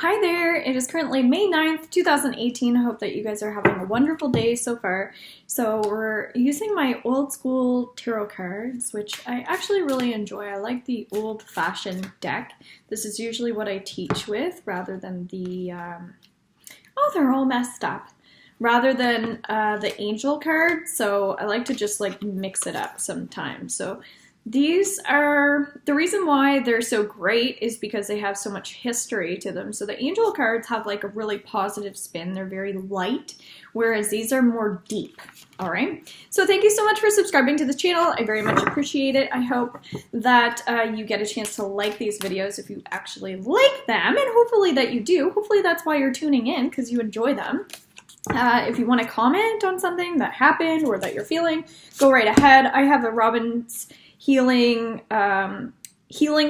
Hi there, it is currently May 9th, 2018. I hope that you guys are having a wonderful day so far. So we're using my old school tarot cards, which I actually really enjoy. I like the old-fashioned deck. This is usually what I teach with rather than the, oh, they're all messed up. Rather than the angel card, so I like to just like mix it up sometimes. So these are, the reason why they're so great is because they have so much history to them. So the angel cards have like a really positive spin. They're very light, whereas these are more deep. All right. So thank you so much for subscribing to the channel. I very much appreciate it. I hope that you get a chance to like these videos if you actually like them, and hopefully that you do. Hopefully that's why you're tuning in, because you enjoy them. If you want to comment on something that happened or that you're feeling, go right ahead. I have a Robin's healing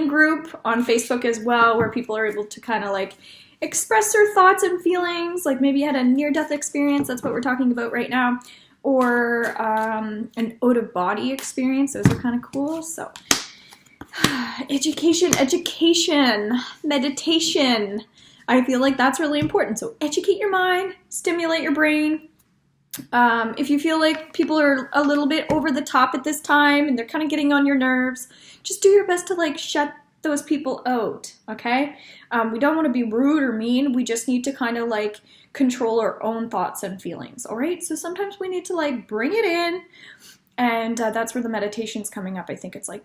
group on Facebook as well, where people are able to kind of like express their thoughts and feelings, like maybe you had a near-death experience, that's what we're talking about right now, or an out-of-body experience. Those are kind of cool. So education, meditation, I feel like that's really important. So educate your mind, stimulate your brain. If you feel like people are a little bit over the top at this time and they're kind of getting on your nerves, just do your best to like shut those people out, okay? We don't want to be rude or mean. We just need to kind of like control our own thoughts and feelings, all right? So sometimes we need to like bring it in, and that's where the meditation's coming up. I think it's like,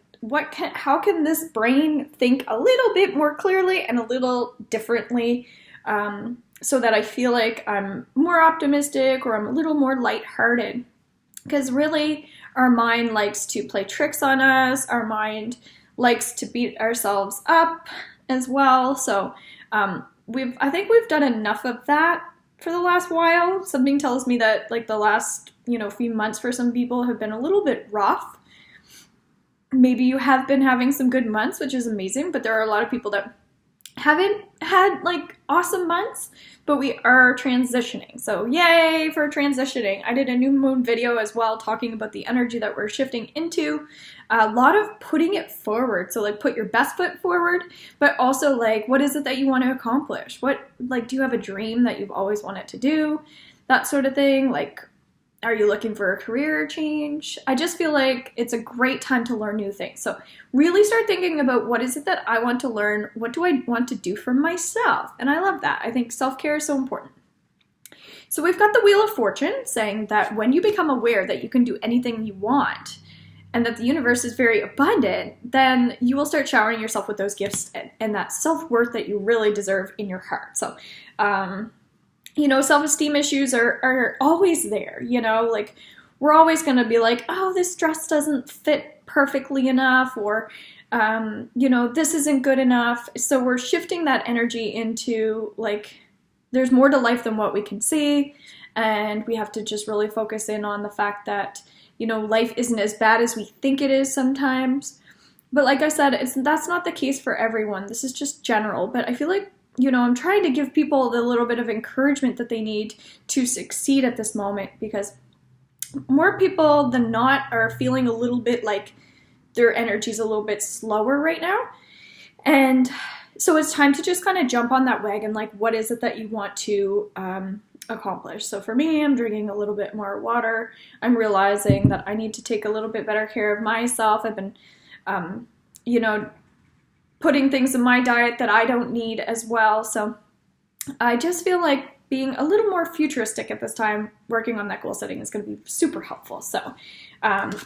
how can this brain think a little bit more clearly and a little differently, so that I feel like I'm more optimistic or I'm a little more lighthearted. Because really, our mind likes to play tricks on us. Our mind likes to beat ourselves up as well. So I think we've done enough of that for the last while. Something tells me that like the last few months for some people have been a little bit rough. Maybe you have been having some good months, which is amazing, but there are a lot of people that haven't had like awesome months, but we are transitioning. So yay for transitioning. I did a new moon video as well talking about the energy that we're shifting into. A lot of putting it forward. So like put your best foot forward, but also like what is it that you want to accomplish? What, like, do you have a dream that you've always wanted to do? That sort of thing. Like, are you looking for a career change? I just feel like it's a great time to learn new things. So really start thinking about what is it that I want to learn? What do I want to do for myself? And I love that. I think self-care is so important. So we've got the Wheel of Fortune saying that when you become aware that you can do anything you want and that the universe is very abundant, then you will start showering yourself with those gifts and that self-worth that you really deserve in your heart. So, self-esteem issues are always there, like we're always going to be like, oh, this dress doesn't fit perfectly enough, or, this isn't good enough. So we're shifting that energy into like, there's more to life than what we can see. And we have to just really focus in on the fact that, life isn't as bad as we think it is sometimes. But like I said, that's not the case for everyone. This is just general. But I feel like, I'm trying to give people the little bit of encouragement that they need to succeed at this moment, because more people than not are feeling a little bit like their energy's a little bit slower right now. And so it's time to just kind of jump on that wagon. Like, what is it that you want to accomplish? So for me, I'm drinking a little bit more water. I'm realizing that I need to take a little bit better care of myself. I've been, putting things in my diet that I don't need as well. So I just feel like being a little more futuristic at this time, working on that goal setting is going to be super helpful. So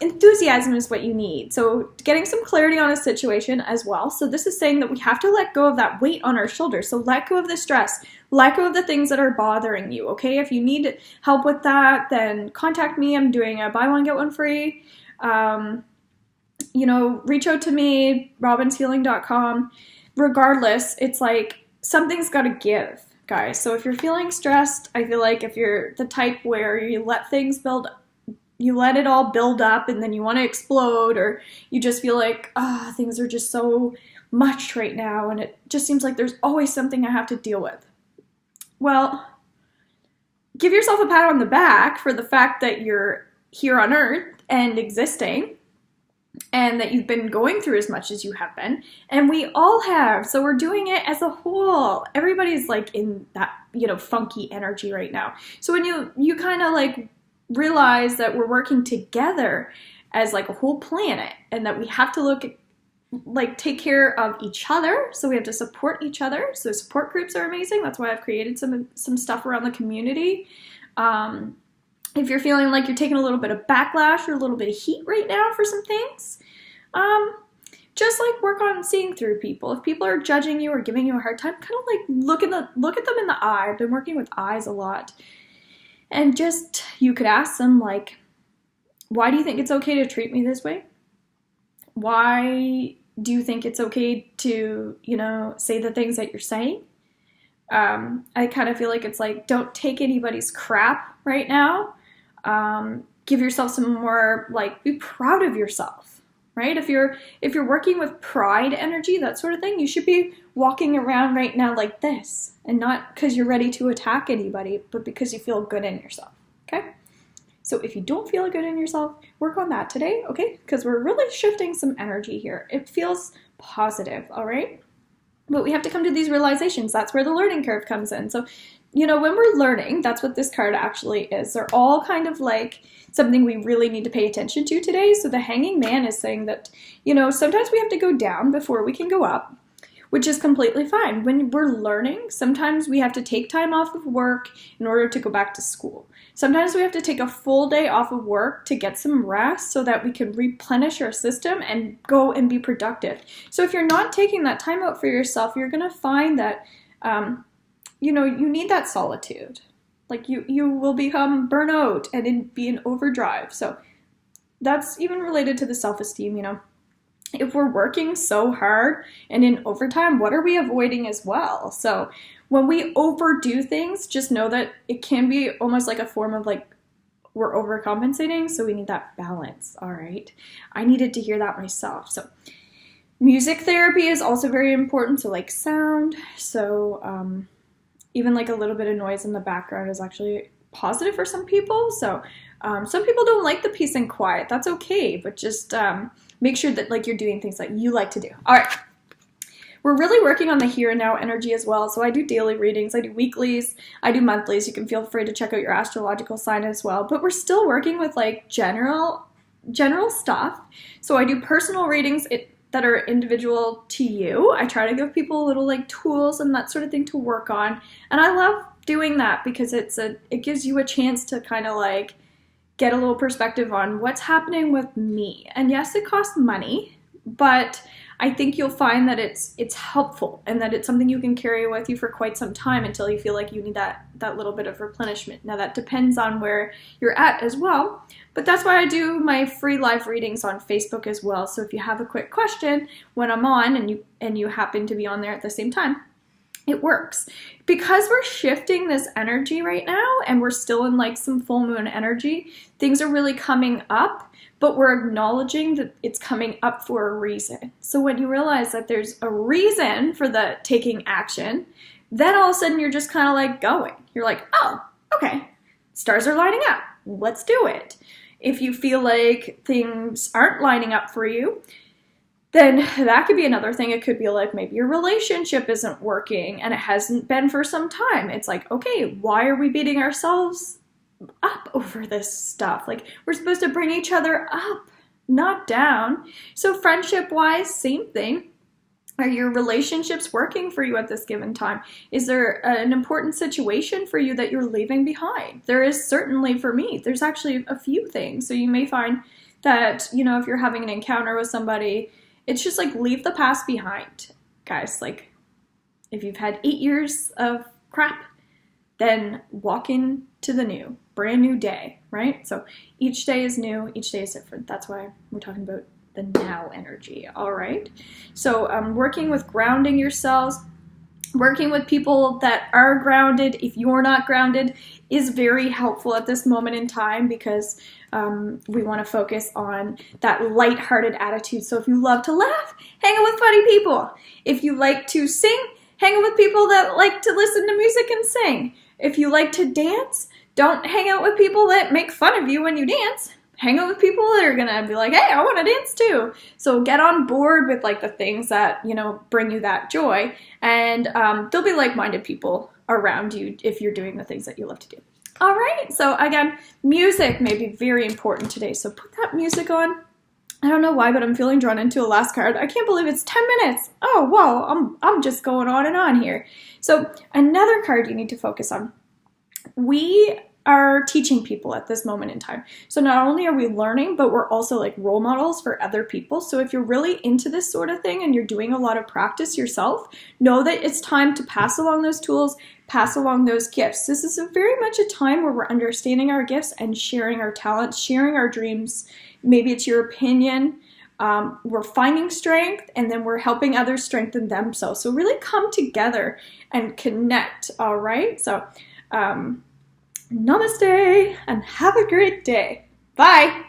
enthusiasm is what you need. So getting some clarity on a situation as well. So this is saying that we have to let go of that weight on our shoulders. So let go of the stress, let go of the things that are bothering you. Okay. If you need help with that, then contact me. I'm doing a buy one, get one free. Reach out to me, robinshealing.com. Regardless, it's like something's got to give, guys. So if you're feeling stressed, I feel like if you're the type where you let it all build up and then you want to explode, or you just feel like, things are just so much right now and it just seems like there's always something I have to deal with. Well, give yourself a pat on the back for the fact that you're here on Earth and existing. and that you've been going through as much as you have been, and we all have. So we're doing it as a whole. Everybody's like in that, funky energy right now. So when you kind of like realize that we're working together as like a whole planet, and that we have to take care of each other. So we have to support each other. So support groups are amazing. That's why I've created some stuff around the community. If you're feeling like you're taking a little bit of backlash or a little bit of heat right now for some things, just like work on seeing through people. If people are judging you or giving you a hard time, kind of like look at them in the eye. I've been working with eyes a lot. And just, you could ask them like, why do you think it's okay to treat me this way? Why do you think it's okay to, say the things that you're saying? I kind of feel like it's like, don't take anybody's crap right now. Give yourself some more, like, be proud of yourself, right? If you're working with pride energy, that sort of thing, you should be walking around right now like this, and not because you're ready to attack anybody, but because you feel good in yourself, okay? So if you don't feel good in yourself, work on that today, okay? Because we're really shifting some energy here. It feels positive, all right? But we have to come to these realizations. That's where the learning curve comes in. So, when we're learning, that's what this card actually is. They're all kind of like something we really need to pay attention to today. So the Hanging Man is saying that, sometimes we have to go down before we can go up, which is completely fine. When we're learning, sometimes we have to take time off of work in order to go back to school. Sometimes we have to take a full day off of work to get some rest so that we can replenish our system and go and be productive. So if you're not taking that time out for yourself, you're going to find that, you need that solitude. Like you will become burnout and be in overdrive. So that's even related to the self-esteem, If we're working so hard and in overtime, what are we avoiding as well? So when we overdo things, just know that it can be almost like a form of like we're overcompensating. So we need that balance. All right. I needed to hear that myself. So music therapy is also very important. So like sound. So even like a little bit of noise in the background is actually positive for some people. So some people don't like the peace and quiet. That's okay. But just make sure that like you're doing things that you like to do. All right. We're really working on the here and now energy as well. So I do daily readings, I do weeklies, I do monthlies. You can feel free to check out your astrological sign as well. But we're still working with like general stuff. So I do personal readings that are individual to you. I try to give people little like tools and that sort of thing to work on. And I love doing that because it gives you a chance to kind of like get a little perspective on what's happening with me. And yes, it costs money, but I think you'll find that it's helpful and that it's something you can carry with you for quite some time until you feel like you need that little bit of replenishment. Now that depends on where you're at as well, but that's why I do my free live readings on Facebook as well. So if you have a quick question when I'm on and you happen to be on there at the same time, it works. Because we're shifting this energy right now and we're still in like some full moon energy, things are really coming up. But we're acknowledging that it's coming up for a reason. So when you realize that there's a reason for the taking action, then all of a sudden you're just kind of like going. You're like, oh, okay, stars are lining up. Let's do it. If you feel like things aren't lining up for you, then that could be another thing. It could be like maybe your relationship isn't working and it hasn't been for some time. It's like, okay, why are we beating ourselves up over this stuff? Like we're supposed to bring each other up, not down. So friendship wise, same thing. Are your relationships working for you at this given time? Is there an important situation for you that you're leaving behind? There is certainly for me. There's actually a few things. So you may find that, if you're having an encounter with somebody, it's just like leave the past behind, guys. Like if you've had 8 years of crap, then walk into the new, brand new day, right? So each day is new, each day is different. That's why we're talking about the now energy, all right? So working with grounding yourselves, working with people that are grounded, if you're not grounded, is very helpful at this moment in time because we want to focus on that lighthearted attitude. So if you love to laugh, hang out with funny people. If you like to sing, hang out with people that like to listen to music and sing. If you like to dance, don't hang out with people that make fun of you when you dance. hang out with people that are gonna be like, hey, I want to dance too. So get on board with like the things that, you know, bring you that joy, and there'll be like-minded people around you if you're doing the things that you love to do. All right, so again, music may be very important today, so put that music on. I don't know why, but I'm feeling drawn into a last card. I can't believe it's 10 minutes. Oh, wow, I'm just going on and on here. So another card you need to focus on. We are teaching people at this moment in time. So not only are we learning, but we're also like role models for other people. So if you're really into this sort of thing and you're doing a lot of practice yourself, know that it's time to pass along those tools, pass along those gifts. This is very much a time where we're understanding our gifts and sharing our talents, sharing our dreams. Maybe it's your opinion. We're finding strength, and then we're helping others strengthen themselves. So really come together and connect, all right? So namaste, and have a great day. Bye.